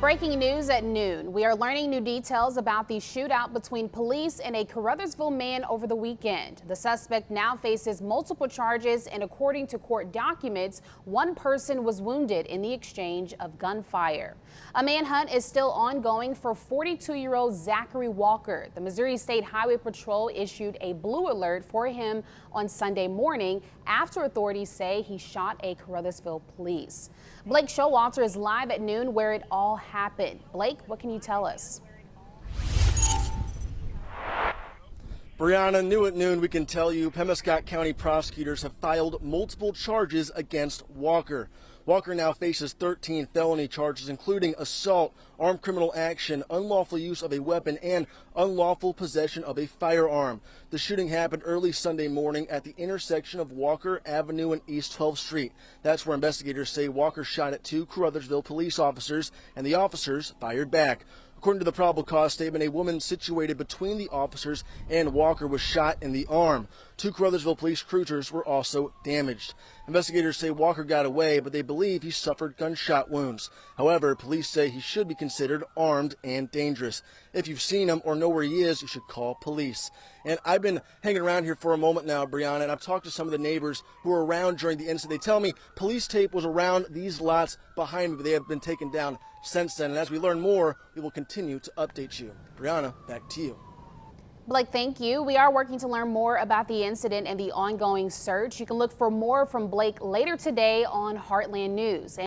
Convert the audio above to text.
Breaking news at noon. We are learning new details about the shootout between police and a Caruthersville man over the weekend. The suspect now faces multiple charges, and according to court documents, one person was wounded in the exchange of gunfire. A manhunt is still ongoing for 42-year-old Zachary Walker. The Missouri State Highway Patrol issued a blue alert for him on Sunday morning after authorities say he shot a Caruthersville police. Blake Showalter is live at noon where it all happened. Blake, what can you tell us? Brianna, new at noon, we can tell you Pemiscot County prosecutors have filed multiple charges against Walker. Walker now faces 13 felony charges, including assault, armed criminal action, unlawful use of a weapon, and unlawful possession of a firearm. The shooting happened early Sunday morning at the intersection of Walker Avenue and East 12th Street. That's where investigators say Walker shot at two Caruthersville police officers, and the officers fired back. According to the probable cause statement, a woman situated between the officers and Walker was shot in the arm. Two Caruthersville police cruisers were also damaged. Investigators say Walker got away, but they believe he suffered gunshot wounds. However, police say he should be considered armed and dangerous. If you've seen him or know where he is, you should call police. And I've been hanging around here for a moment now, Brianna, and I've talked to some of the neighbors who were around during the incident. They tell me police tape was around these lots behind me, but they have been taken down since then. And as we learn more, we will continue to update you. Brianna, back to you. Blake, thank you. We are working to learn more about the incident and the ongoing search. You can look for more from Blake later today on Heartland News.